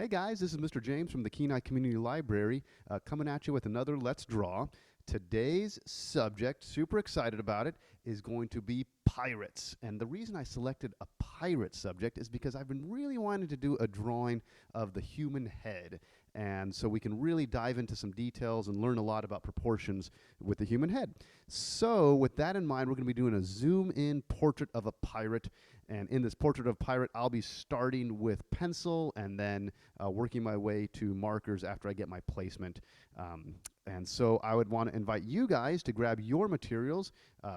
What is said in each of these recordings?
Hey guys, this is Mr. James from the Kenai Community Library coming at you with another Let's Draw. Today's subject, super excited about it, is going to be pirates. And the reason I selected a pirate subject is because I've been really wanting to do a drawing of the human head. And so we can really dive into some details and learn a lot about proportions with the human head. So with that in mind, we're going to be doing a zoom-in portrait of a pirate. And in this portrait of pirate, I'll be starting with pencil and then working my way to markers after I get my placement. And so I would want to invite you guys to grab your materials,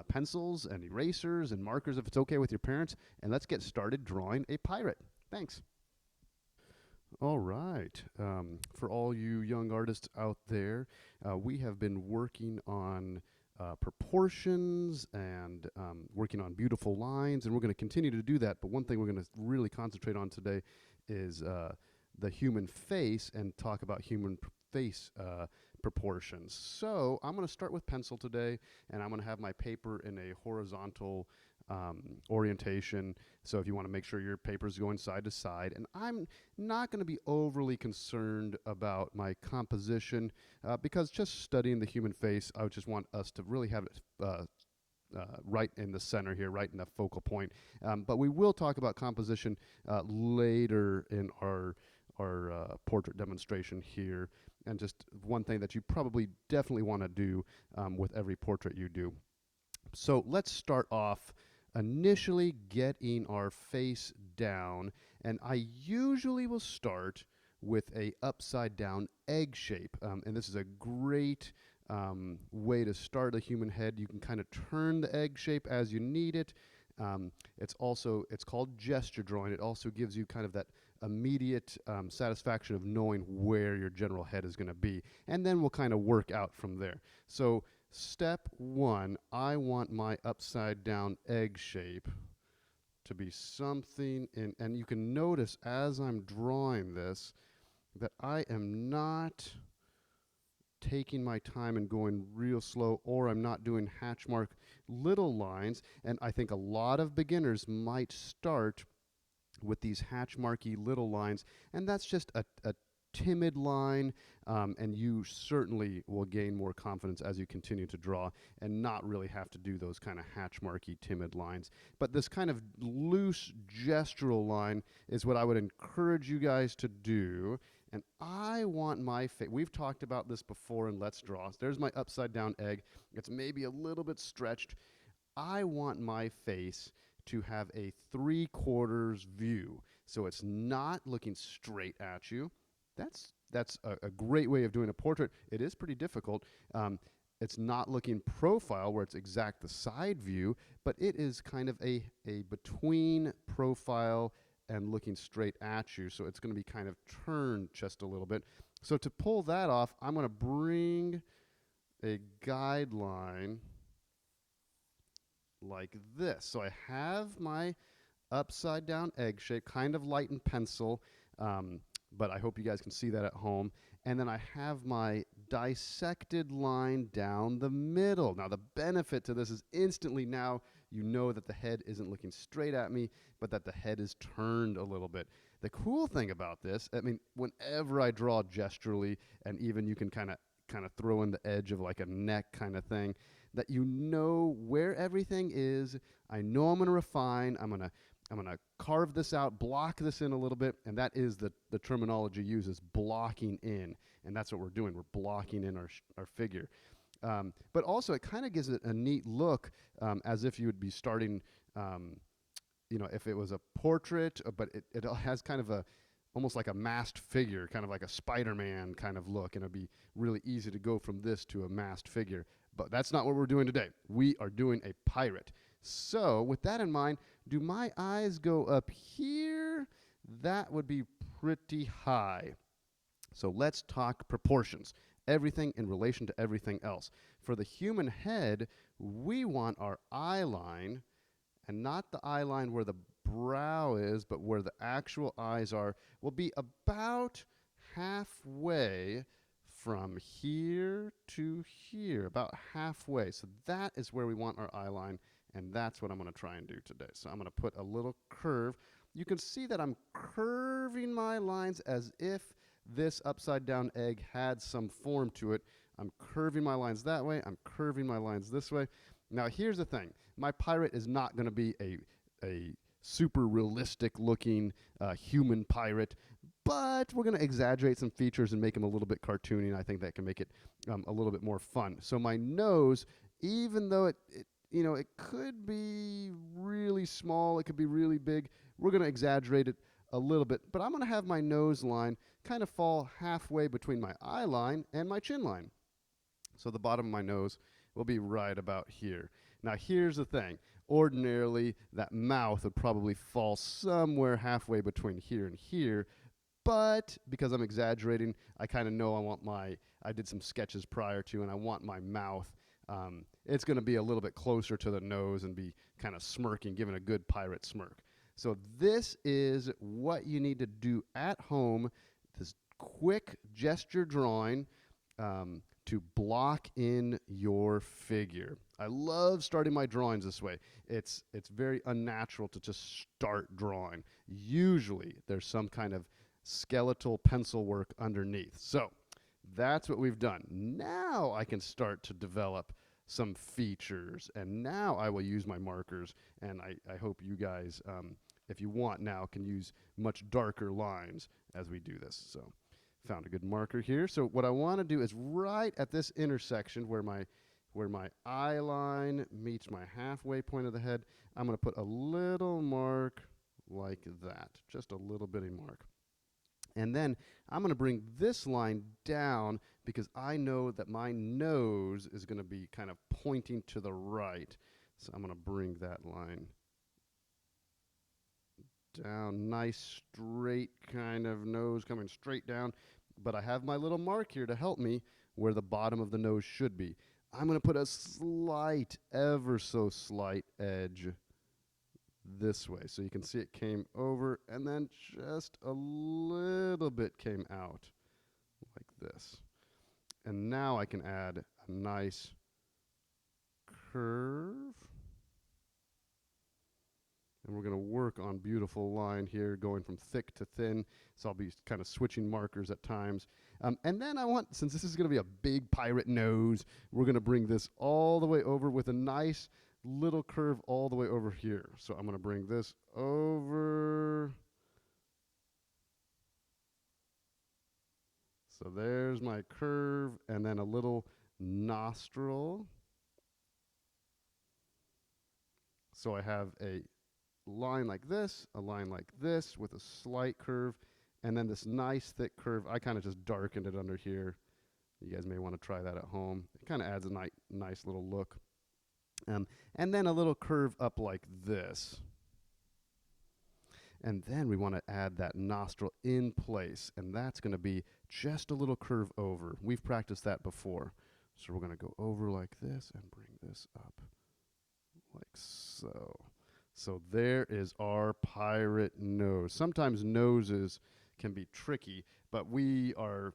pencils and erasers and markers if it's okay with your parents, and let's get started drawing a pirate. Thanks. All right. For all you young artists out there, we have been working on proportions and working on beautiful lines, and we're going to continue to do that. But one thing we're going to really concentrate on today is the human face and talk about human face proportions. So I'm going to start with pencil today, and I'm going to have my paper in a horizontal orientation. So if you want to make sure your paper is going side to side, and I'm not going to be overly concerned about my composition because just studying the human face, I would just want us to really have it right in the center here, right in the focal point. But we will talk about composition later in our portrait demonstration here. And just one thing that you probably definitely want to do with every portrait you do. So let's start off initially getting our face down, and I usually will start with a upside down egg shape, and this is a great way to start a human head. You can kind of turn the egg shape as you need it. It's called gesture drawing. It also gives you kind of that immediate satisfaction of knowing where your general head is going to be, and then we'll kind of work out from there. So step one, I want my upside down egg shape to be something in, and you can notice as I'm drawing this that I am not taking my time and going real slow, or I'm not doing hatch mark little lines. And I think a lot of beginners might start with these hatch marky little lines, and that's just a timid line, and you certainly will gain more confidence as you continue to draw and not really have to do those kind of hatch marky timid lines. But this kind of loose gestural line is what I would encourage you guys to do. And I want my face, we've talked about this before in Let's Draw. There's my upside down egg. It's maybe a little bit stretched. I want my face to have a 3/4 view. So it's not looking straight at you. That's a great way of doing a portrait. It is pretty difficult. It's not looking profile where it's exact the side view, but it is kind of a between profile and looking straight at you. So it's going to be kind of turned just a little bit. So to pull that off, I'm going to bring a guideline like this. So I have my upside down egg shape, kind of light in pencil, but I hope you guys can see that at home. And then I have my dissected line down the middle. Now the benefit to this is instantly now you know that the head isn't looking straight at me, but that the head is turned a little bit. The cool thing about this, I mean, whenever I draw gesturally, and even you can kind of throw in the edge of like a neck kind of thing, that you know where everything is. I know I'm going to refine. I'm going to carve this out, block this in a little bit, and that is the terminology used is blocking in, and that's what we're doing. We're blocking in our figure. But also it kind of gives it a neat look as if you would be starting, if it was a portrait, but it has kind of almost like a masked figure, kind of like a Spider-Man kind of look, and it'd be really easy to go from this to a masked figure. But that's not what we're doing today. We are doing a pirate. So with that in mind, do my eyes go up here? That would be pretty high. So let's talk proportions. Everything in relation to everything else. For the human head, we want our eye line, and not the eye line where the brow is, but where the actual eyes are, will be about halfway from here to here, about halfway. So that is where we want our eye line, and that's what I'm going to try and do today. So I'm going to put a little curve you can see that I'm curving my lines as if this upside down egg had some form to it. I'm curving my lines that way. I'm curving my lines this way. Now, here's the thing. My pirate is not going to be a super realistic looking human pirate, but we're going to exaggerate some features and make him a little bit cartoony, and I think that can make it a little bit more fun. So my nose, even though it could be really small, it could be really big, we're going to exaggerate it a little bit, but I'm going to have my nose line kind of fall halfway between my eye line and my chin line. So the bottom of my nose will be right about here. Now here's the thing. Ordinarily, that mouth would probably fall somewhere halfway between here and here, but because I'm exaggerating, I kind of know I did some sketches prior to, and I want my mouth, it's going to be a little bit closer to the nose and be kind of smirking, giving a good pirate smirk. So this is what you need to do at home, this quick gesture drawing to block in your figure. I love starting my drawings this way. It's very unnatural to just start drawing. Usually there's some kind of skeletal pencil work underneath. So that's what we've done. Now I can start to develop some features, and now I will use my markers, and I hope you guys, if you want now, can use much darker lines as we do this. So found a good marker here. So what I want to do is right at this intersection where my eye line meets my halfway point of the head, I'm going to put a little mark like that, just a little bitty mark. And then I'm going to bring this line down because I know that my nose is going to be kind of pointing to the right. So I'm going to bring that line down, nice straight kind of nose coming straight down. But I have my little mark here to help me where the bottom of the nose should be. I'm going to put a slight, ever so slight edge this way. So you can see it came over and then just a little bit came out like this. And now I can add a nice curve. And we're going to work on beautiful line here, going from thick to thin. So I'll be kind of switching markers at times. And then I want, since this is going to be a big pirate nose, we're going to bring this all the way over with a nice little curve all the way over here. So I'm going to bring this over. So there's my curve, and then a little nostril. So I have a line like this, a line like this with a slight curve, and then this nice thick curve. I kind of just darkened it under here. You guys may want to try that at home. It kind of adds a nice little look. And then a little curve up like this. And then we want to add that nostril in place, and that's going to be just a little curve over. We've practiced that before. So we're going to go over like this and bring this up like so. So there is our pirate nose. Sometimes noses can be tricky, but we are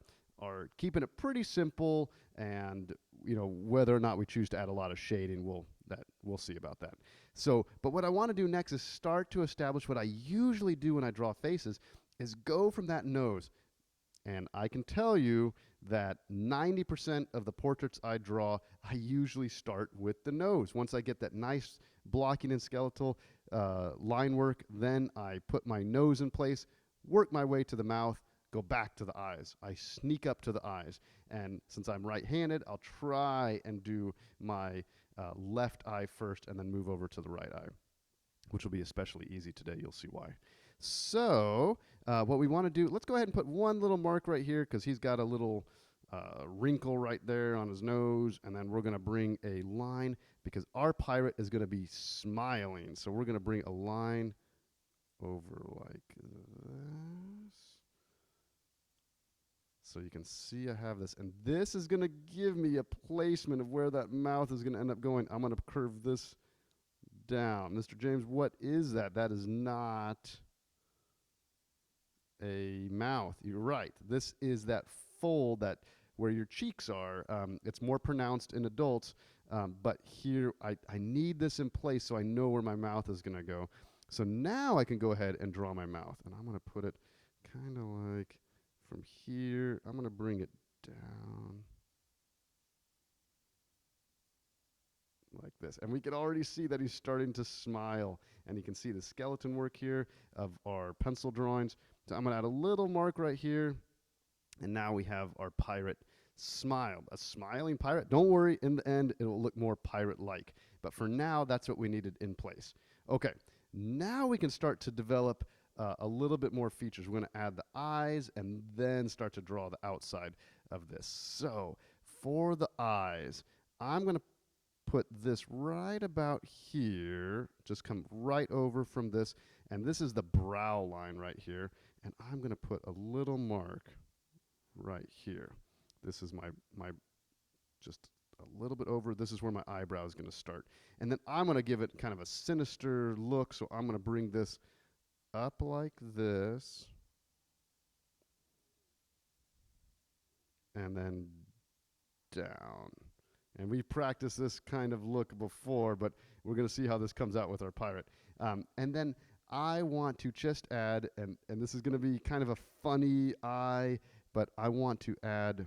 keeping it pretty simple, and whether or not we choose to add a lot of shading, we'll see about that. So, but what I want to do next is start to establish what I usually do when I draw faces, is go from that nose. And I can tell you that 90% of the portraits I draw, I usually start with the nose. Once I get that nice blocking and skeletal line work, then I put my nose in place, work my way to the mouth, go back to the eyes. I sneak up to the eyes. And since I'm right-handed, I'll try and do my left eye first and then move over to the right eye, which will be especially easy today. You'll see why. So what we want to do, let's go ahead and put one little mark right here because he's got a little wrinkle right there on his nose, and then we're going to bring a line because our pirate is going to be smiling. So we're going to bring a line over like this. So you can see I have this, and this is going to give me a placement of where that mouth is going to end up going. I'm going to curve this down. Mr. James, what is that? That is not a mouth. You're right. This is that fold that where your cheeks are. It's more pronounced in adults, but here I need this in place so I know where my mouth is going to go. So now I can go ahead and draw my mouth. And I'm going to put it kind of like from here. I'm going to bring it down like this. And we can already see that he's starting to smile. And you can see the skeleton work here of our pencil drawings. So I'm going to add a little mark right here. And now we have our pirate smile. A smiling pirate. Don't worry, in the end, it will look more pirate-like. But for now, that's what we needed in place. Okay, now we can start to develop a little bit more features. We're going to add the eyes and then start to draw the outside of this. So for the eyes, I'm going to put this right about here, just come right over from this, and this is the brow line right here, and I'm going to put a little mark right here. This is my just a little bit over. This is where my eyebrow is going to start. And then I'm going to give it kind of a sinister look, so I'm going to bring this up like this, and then down. And we've practiced this kind of look before, but we're going to see how this comes out with our pirate. And then I want to just add, and this is going to be kind of a funny eye, but I want to add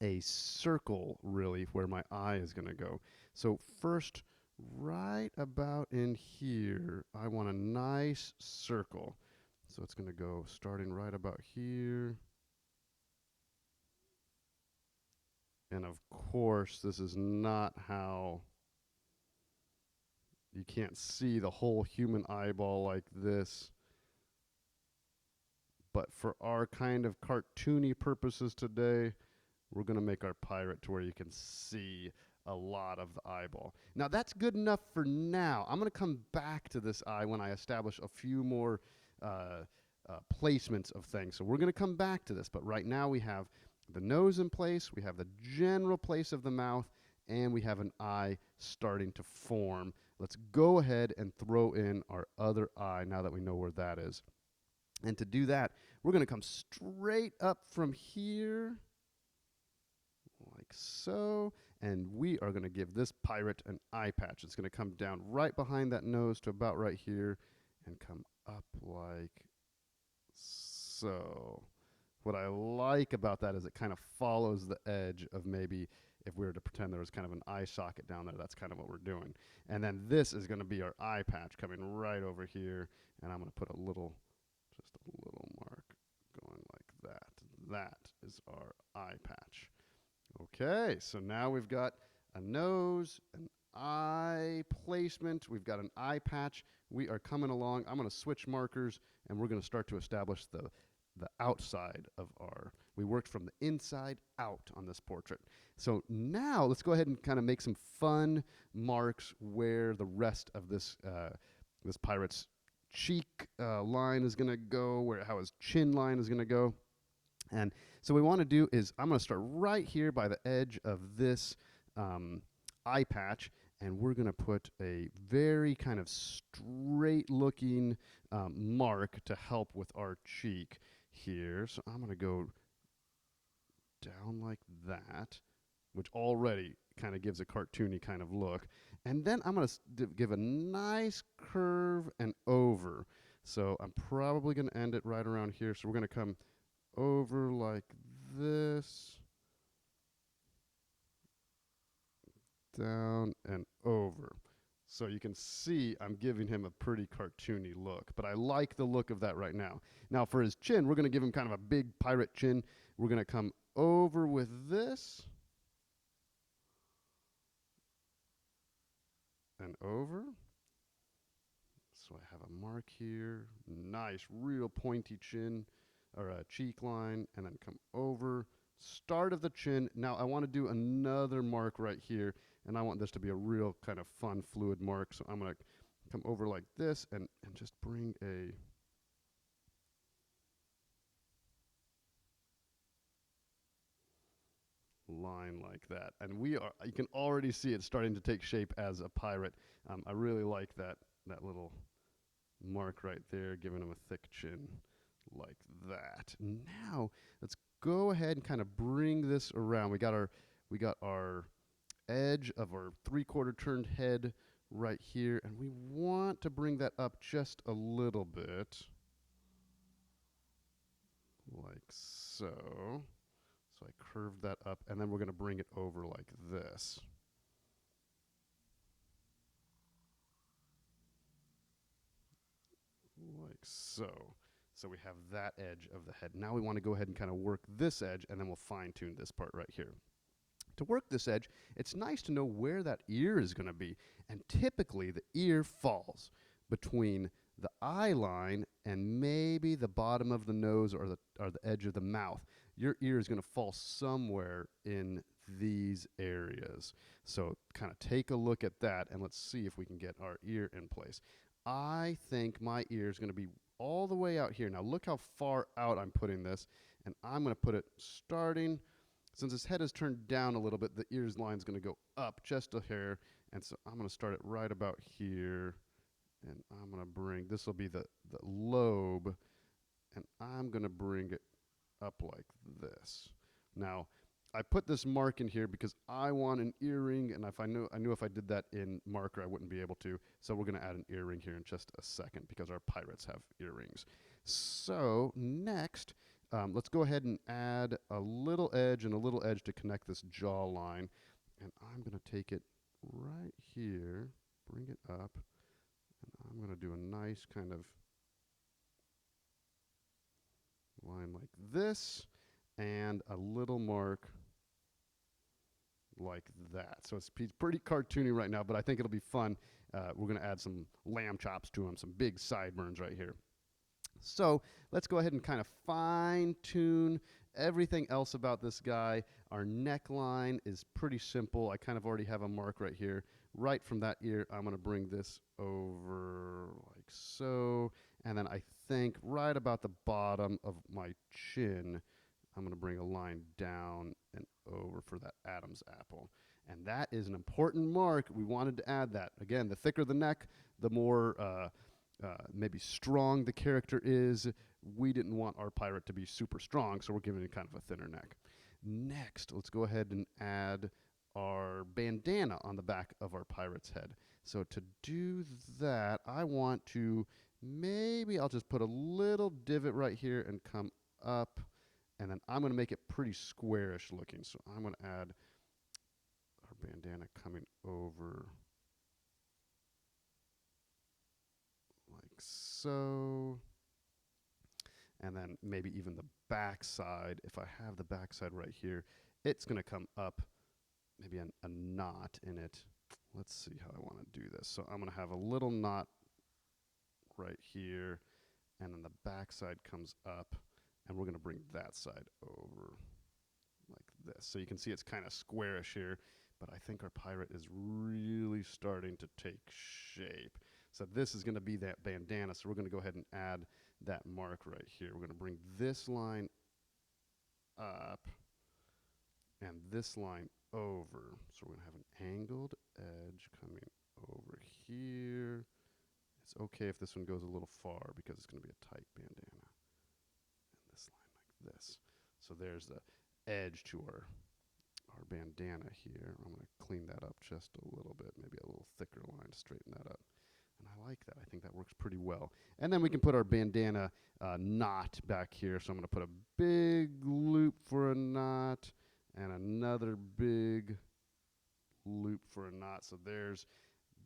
a circle, really, where my eye is going to go. So first, right about in here, I want a nice circle. So it's going to go starting right about here. And of course, this is not how, you can't see the whole human eyeball like this. But for our kind of cartoony purposes today, we're going to make our pirate to where you can see a lot of the eyeball. Now, that's good enough for now. I'm going to come back to this eye when I establish a few more placements of things. So we're going to come back to this. But right now we have the nose in place, we have the general place of the mouth, and we have an eye starting to form. Let's go ahead and throw in our other eye now that we know where that is. And to do that, we're going to come straight up from here, like so, and we are going to give this pirate an eye patch. It's going to come down right behind that nose to about right here and come up like so. What I like about that is it kind of follows the edge of maybe if we were to pretend there was kind of an eye socket down there, that's kind of what we're doing. And then this is going to be our eye patch coming right over here, and I'm going to put a little, just a little mark going like that. That is our eye patch. Okay, so now we've got a nose, an eye placement, we've got an eye patch. We are coming along. I'm going to switch markers, and we're going to start to establish the outside of our, we worked from the inside out on this portrait. So now let's go ahead and kind of make some fun marks where the rest of this this pirate's cheek line is going to go, where how his chin line is going to go. And so what we want to do is I'm going to start right here by the edge of this eye patch, and we're going to put a very kind of straight looking mark to help with our cheek here. So I'm going to go down like that, which already kind of gives a cartoony kind of look. And then I'm going to give a nice curve and over. So I'm probably going to end it right around here. So we're going to come over like this, down and over. So you can see I'm giving him a pretty cartoony look, but I like the look of that right now. Now for his chin, we're going to give him kind of a big pirate chin. We're going to come over with this and over. So I have a mark here, nice, real pointy chin, or a cheek line, and then come over, start of the chin. Now I want to do another mark right here, and I want this to be a real kind of fun, fluid mark. So I'm going to come over like this and just bring a line like that. And you can already see it starting to take shape as a pirate. I really like that little mark right there, giving him a thick chin like that. Now let's go ahead and kind of bring this around. We got our edge of our 3/4 turned head right here, and we want to bring that up just a little bit, like so. So I curved that up, and then we're going to bring it over like this. Like so. So we have that edge of the head. Now we want to go ahead and kind of work this edge, and then we'll fine tune this part right here. To work this edge, it's nice to know where that ear is going to be. And typically the ear falls between the eye line and maybe the bottom of the nose or the edge of the mouth. Your ear is going to fall somewhere in these areas. So kind of take a look at that, and let's see if we can get our ear in place. I think my ear is going to be all the way out here. Now look how far out I'm putting this, and I'm going to put it starting. Since his head is turned down a little bit, the ears line is going to go up just a hair, and so I'm going to start it right about here, and I'm going to bring, this will be the lobe, and I'm going to bring it up like this. Now, I put this mark in here because I want an earring, and if I knew if I did that in marker, I wouldn't be able to. So we're going to add an earring here in just a second because our pirates have earrings. So next, let's go ahead and add a little edge and a little edge to connect this jawline. And I'm going to take it right here, bring it up, and I'm going to do a nice kind of line like this, and a little mark like that. So it's pretty cartoony right now, but I think it'll be fun. We're going to add some lamb chops to them, some big sideburns right here. So let's go ahead and kind of fine tune everything else about this guy. Our neckline is pretty simple. I kind of already have a mark right here. Right from that ear, I'm going to bring this over like so. And then I think right about the bottom of my chin, I'm going to bring a line down and over for that Adam's apple. And that is an important mark. We wanted to add that. Again, the thicker the neck, the more maybe strong the character is. We didn't want our pirate to be super strong, so we're giving it kind of a thinner neck. Next, let's go ahead and add our bandana on the back of our pirate's head. So to do that, I want to, maybe I'll just put a little divot right here and come up, and then I'm going to make it pretty squarish looking. So I'm going to add our bandana coming over like so. And then maybe even the back side. If I have the back side right here, it's going to come up maybe a knot in it. Let's see how I want to do this. So I'm going to have a little knot right here, and then the back side comes up, and we're going to bring that side over like this. So you can see it's kind of squarish here, but I think our pirate is really starting to take shape. So this is going to be that bandana, so we're going to go ahead and add that mark right here. We're going to bring this line up and this line over. So we're going to have an angled edge coming over here. It's okay if this one goes a little far because it's going to be a tight bandana. And this line like this. So there's the edge to our bandana here. I'm going to clean that up just a little bit, maybe a little thicker line to straighten that up. And I like that. I think that works pretty well. And then we can put our bandana knot back here. So I'm going to put a big loop for a knot and another big loop for a knot. So there's,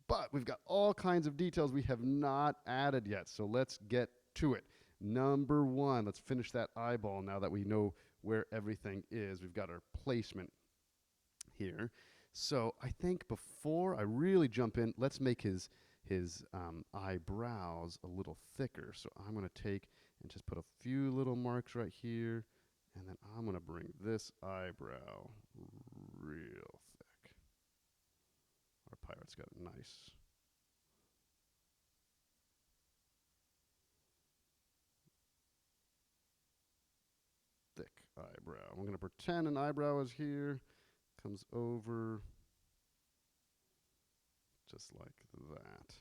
but we've got all kinds of details we have not added yet. So let's get to it. Number one, let's finish that eyeball now that we know where everything is. We've got our placement here. So I think before I really jump in, let's make his eyebrows a little thicker. So I'm going to take and just put a few little marks right here, and then I'm going to bring this eyebrow real thick. Our pirate's got a nice thick eyebrow. I'm going to pretend an eyebrow is here, comes over just like that,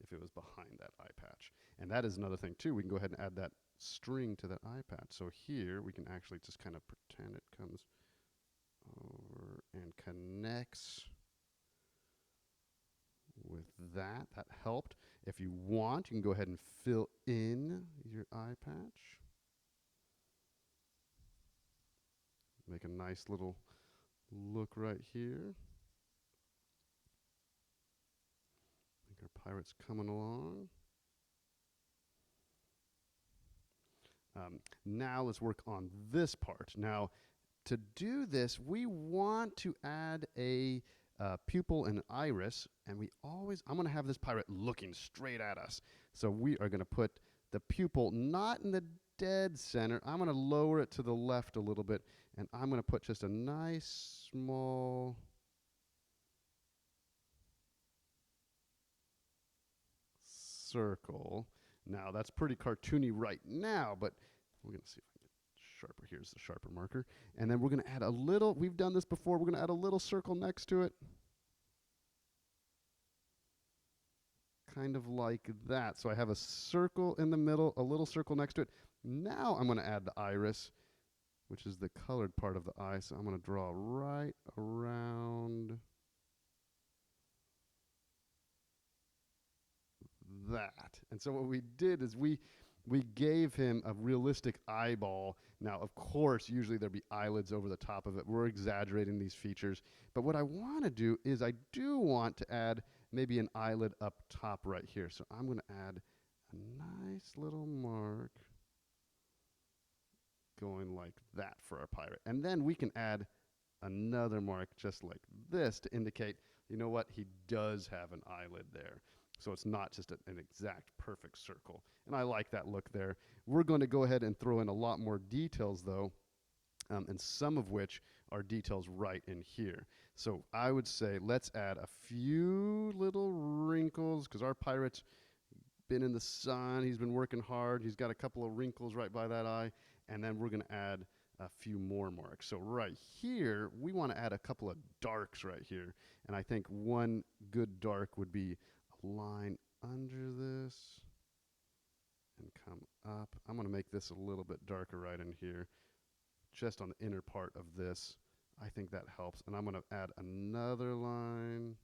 if it was behind that eye patch. And that is another thing too. We can go ahead and add that string to that eye patch. So here we can actually just kind of pretend it comes over and connects with that. That helped. If you want, you can go ahead and fill in your eye patch. Make a nice little look right here. I think our pirate's coming along. Now let's work on this part. Now, to do this, we want to add a pupil and iris, and I'm going to have this pirate looking straight at us. So we are going to put the pupil not in the dead center. I'm going to lower it to the left a little bit, and I'm going to put just a nice small circle. Now, that's pretty cartoony right now, but we're going to see if I can get sharper. Here's the sharper marker. And then we're going to add a little, we've done this before, we're going to add a little circle next to it. Kind of like that. So I have a circle in the middle, a little circle next to it. Now I'm going to add the iris, which is the colored part of the eye. So I'm going to draw right around that. And so what we did is we gave him a realistic eyeball. Now, of course, usually there'd be eyelids over the top of it. We're exaggerating these features. But what I want to do is I do want to add maybe an eyelid up top right here. So I'm going to add a nice little mark going like that for our pirate. And then we can add another mark just like this to indicate, you know what, he does have an eyelid there. So it's not just an exact perfect circle. And I like that look there. We're going to go ahead and throw in a lot more details though, and some of which are details right in here. So I would say let's add a few little wrinkles, because our pirate's been in the sun, he's been working hard, he's got a couple of wrinkles right by that eye, and then we're going to add a few more marks. So right here, we want to add a couple of darks right here. And I think one good dark would be line under this and come up. I'm going to make this a little bit darker right in here, just on the inner part of this. I think that helps. And I'm going to add another line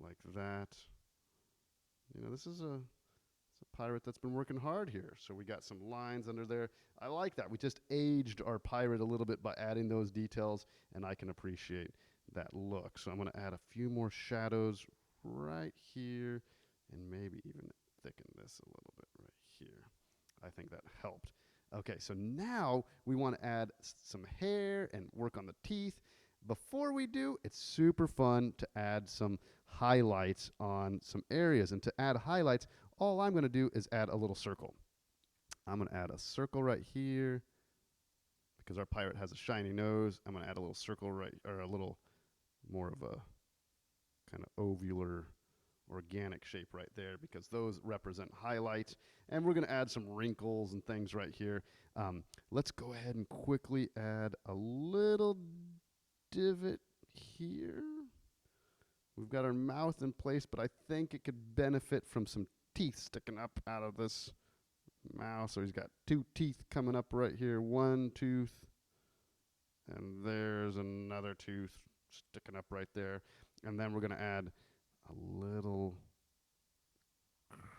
like that. You know, this is a pirate that's been working hard here. So we got some lines under there. I like that. We just aged our pirate a little bit by adding those details, and I can appreciate that look. So I'm going to add a few more shadows right here, and maybe even thicken this a little bit right here. I think that helped. Okay, so now we want to add some hair and work on the teeth. Before we do, it's super fun to add some highlights on some areas. And to add highlights, all I'm going to do is add a little circle. I'm going to add a circle right here. Because our pirate has a shiny nose, I'm going to add a little circle right, or a little more of a kind of ovular organic shape right there, because those represent highlights. And we're going to add some wrinkles and things right here. Let's go ahead and quickly add a little divot here. We've got our mouth in place, but I think it could benefit from some teeth sticking up out of this mouth. So he's got two teeth coming up right here, one tooth, and there's another tooth sticking up right there. And then we're going to add a little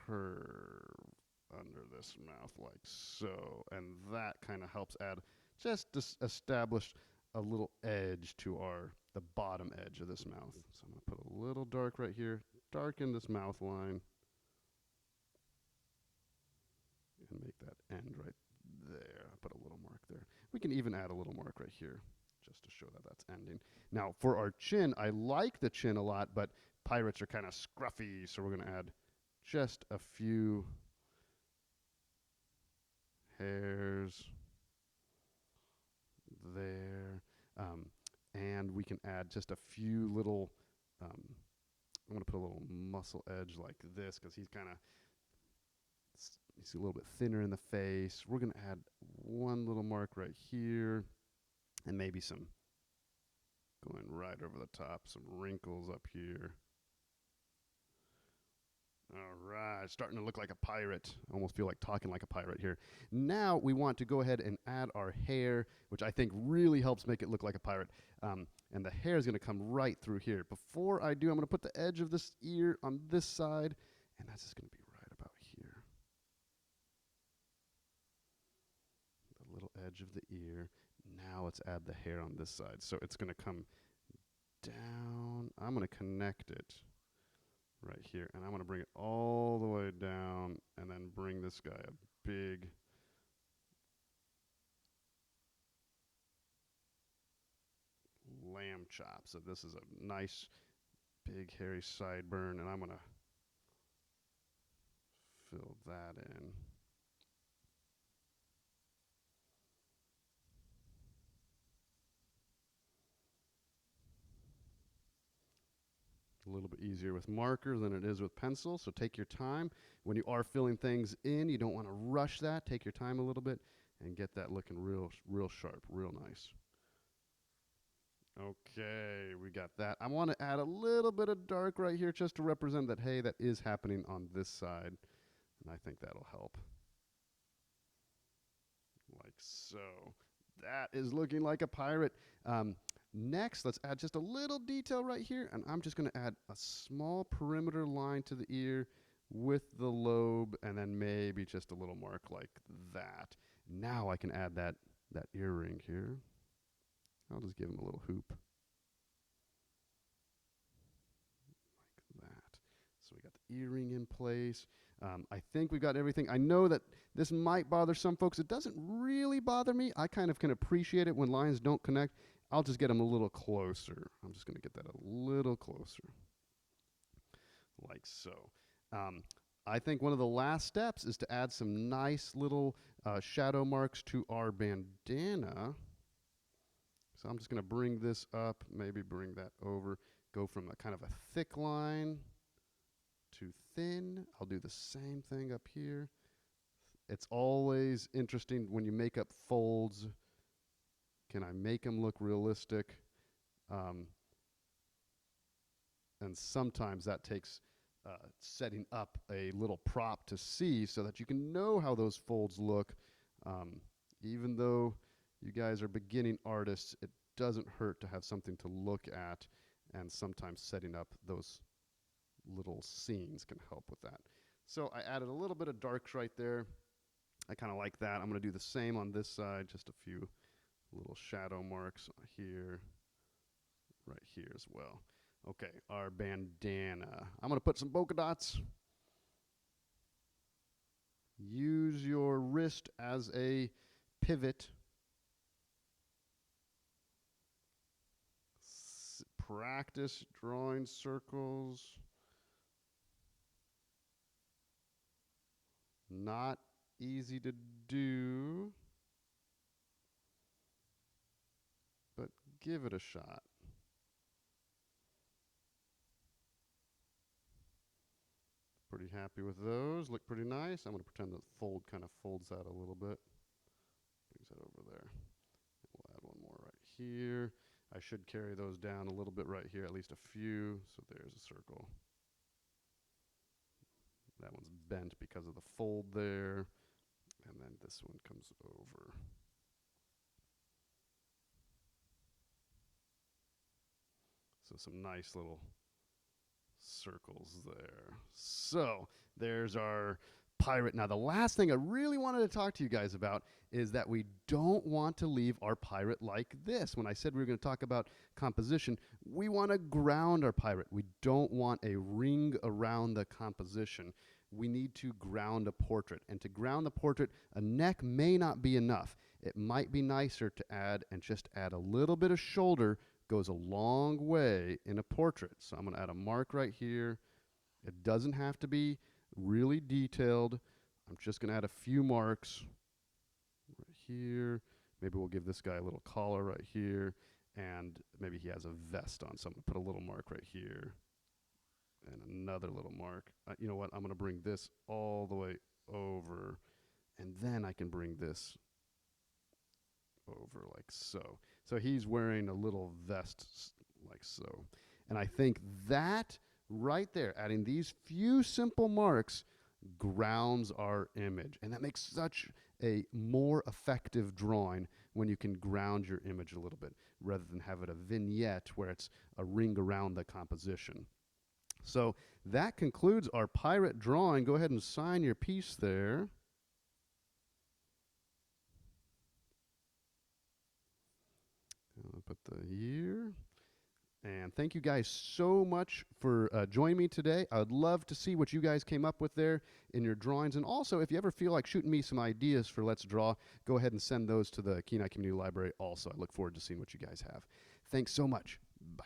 curve under this mouth like so. And that kind of helps add, just to establish a little edge to the bottom edge of this mouth. So I'm going to put a little dark right here, darken this mouth line, and make that end right there. I'll put a little mark there. We can even add a little mark right here, just to show that that's ending. Now, for our chin, I like the chin a lot, but pirates are kind of scruffy, so we're going to add just a few hairs there. And we can add just a few little, I'm going to put a little muscle edge like this, because he's kind of, he's a little bit thinner in the face. We're going to add one little mark right here, and maybe some going right over the top, some wrinkles up here. All right, starting to look like a pirate. I almost feel like talking like a pirate here. Now we want to go ahead and add our hair, which I think really helps make it look like a pirate. And the hair is going to come right through here. Before I do, I'm going to put the edge of this ear on this side, and that's just going to be right about here. The little edge of the ear. Now let's add the hair on this side. So it's going to come down. I'm going to connect it right here, and I'm going to bring it all the way down and then bring this guy a big lamb chop. So this is a nice big hairy sideburn, and I'm going to fill that in. A little bit easier with marker than it is with pencil, so take your time. When you are filling things in, you don't want to rush that. Take your time a little bit and get that looking real sharp, real nice. Okay, we got that. I want to add a little bit of dark right here just to represent that, hey, that is happening on this side, and I think that'll help. Like so. That is looking like a pirate. Next, let's add just a little detail right here, and I'm just going to add a small perimeter line to the ear with the lobe, and then maybe just a little mark like that. Now I can add that earring here. I'll just give him a little hoop. Like that. So we got the earring in place. I think we've got everything. I know that this might bother some folks. It doesn't really bother me. I kind of can appreciate it when lines don't connect. I'll just get them a little closer. I'm just going to get that a little closer. Like so. I think one of the last steps is to add some nice little shadow marks to our bandana. So I'm just going to bring this up, maybe bring that over, go from a kind of a thick line to thin. I'll do the same thing up here. It's always interesting when you make up folds. Can I make them look realistic? And sometimes that takes setting up a little prop to see so that you can know how those folds look. Even though you guys are beginning artists, it doesn't hurt to have something to look at, and sometimes setting up those little scenes can help with that. So I added a little bit of darks right there. I kind of like that. I'm going to do the same on this side, just a few little shadow marks here, right here as well. Okay, our bandana. I'm going to put some polka dots. Use your wrist as a pivot. Practice drawing circles. Not easy to do, but give it a shot. Pretty happy with those. Look pretty nice. I'm going to pretend the fold kind of folds out a little bit. Brings that over there. We'll add one more right here. I should carry those down a little bit right here, at least a few. So there's a circle. That one's bent because of the fold there. And then this one comes over. So some nice little circles there. So there's our pirate. Now the last thing I really wanted to talk to you guys about is that we don't want to leave our pirate like this. When I said we were going to talk about composition, we want to ground our pirate. We don't want a ring around the composition. We need to ground a portrait. And to ground the portrait, a neck may not be enough. It might be nicer to add a little bit of shoulder. Goes a long way in a portrait. So I'm going to add a mark right here. It doesn't have to be really detailed. I'm just going to add a few marks right here. Maybe we'll give this guy a little collar right here, and maybe he has a vest on, so I'm going to put a little mark right here and another little mark. You know what? I'm going to bring this all the way over, and then I can bring this over like so. So he's wearing a little vest like so. And I think that right there, adding these few simple marks grounds our image. And that makes such a more effective drawing when you can ground your image a little bit rather than have it a vignette where it's a ring around the composition. So that concludes our pirate drawing. Go ahead and sign your piece there. I'll put the year. And thank you guys so much for joining me today. I would love to see what you guys came up with there in your drawings. And also, if you ever feel like shooting me some ideas for Let's Draw, go ahead and send those to the Kenai Community Library also. I look forward to seeing what you guys have. Thanks so much. Bye.